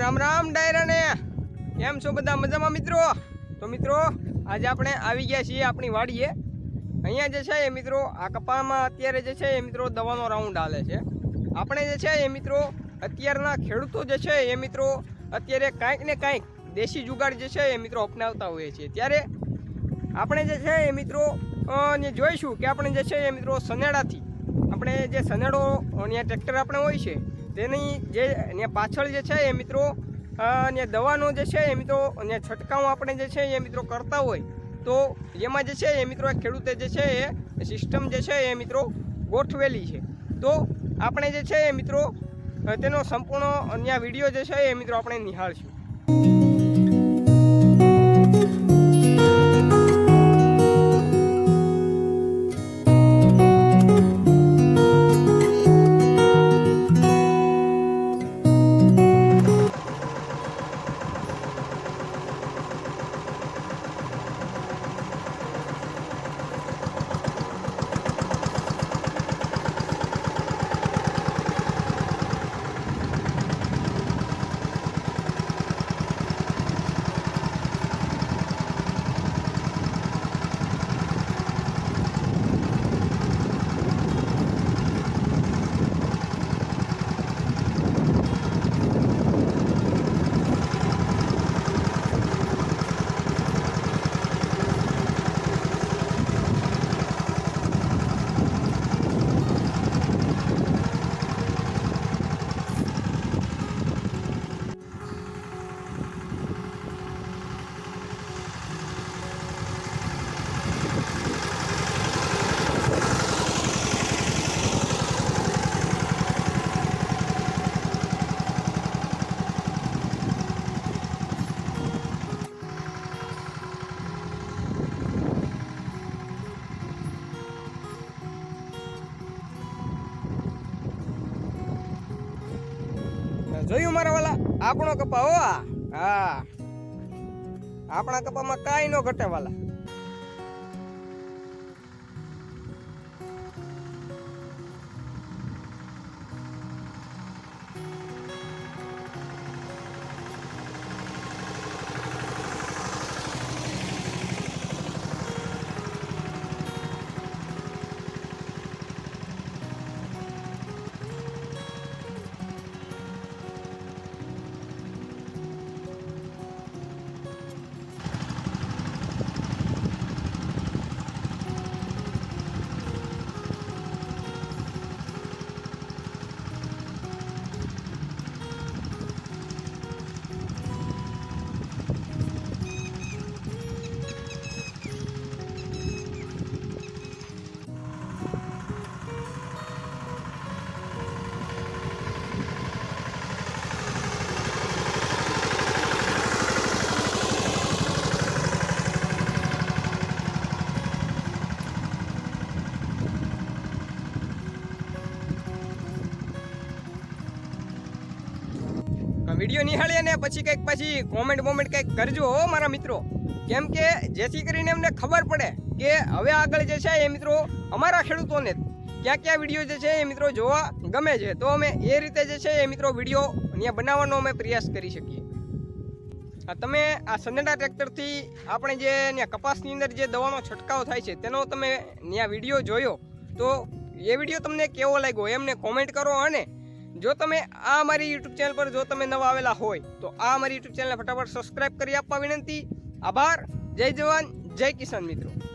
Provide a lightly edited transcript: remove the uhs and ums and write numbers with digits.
રામ ડાયરા ને કેમ છો બધા મજામાં મિત્રો? તો મિત્રો આજે આપણે આવી ગયા છીએ આપણી વાડીએ। અહીંયા જે છે એ મિત્રો આ કપામાં અત્યારે જે છે એ મિત્રો દવાનો રાઉન્ડ હાલે છે। આપણે જે છે એ મિત્રો અત્યારના ખેડૂતો જે છે એ મિત્રો અત્યારે કાંઈક ને કાંઈક દેશી જુગાડ જે છે એ મિત્રો અપનાવતા હોઈએ છીએ। ત્યારે આપણે જે છે એ મિત્રો ને જોઈશું કે આપણે જે છે એ મિત્રો સનેડાથી આપણે જે સનેડો ત્યાં ટ્રેક્ટર આપણે હોય છે તેની જે પાછળ જે છે એ મિત્રો ને દવાનો જે છે એ મિત્રો ને છંટકાવ આપણે જે છે એ મિત્રો કરતા હોય તો એમાં જે છે એ મિત્રો ખેડૂતે જે છે એ સિસ્ટમ જે છે એ મિત્રો ગોઠવેલી છે। તો આપણે જે છે એ મિત્રો તેનો સંપૂર્ણ ત્યાં વિડીયો જે છે એ મિત્રો આપણે નિહાળશું। જોયું મારા વાલા આપણો કપા હો હા આપણા કપામાં કાંઈ ન ઘટે વાલા। વિડીયો નિહાળીએ ને પછી કંઈક પછી કોમેન્ટ કંઈક કરજો હો મારા મિત્રો, કેમ કે જેથી કરીને એમને ખબર પડે કે હવે આગળ જે છે એ મિત્રો અમારા ખેડૂતોને ક્યાં ક્યાં વિડીયો જે છે એ મિત્રો જોવા ગમે છે, તો અમે એ રીતે જે છે એ મિત્રો વિડીયો ત્યાં બનાવવાનો અમે પ્રયાસ કરી શકીએ। તમે આ સનેડા ટ્રેક્ટરથી આપણે જે ત્યાં કપાસની અંદર જે દવાનો છંટકાવ થાય છે તેનો તમે ત્યાં વિડીયો જોયો તો એ વિડીયો તમને કેવો લાગ્યો એમને કોમેન્ટ કરો। અને જો તમે આ અમારી યુટ્યુબ ચેનલ પર જો તમે નવા આવેલા હોય તો આ અમારી યુટ્યુબ ચેનલને ફટાફટ સબસ્ક્રાઈબ કરી આપવા વિનંતી। આભાર। જય જવાન જય કિસાન મિત્રો।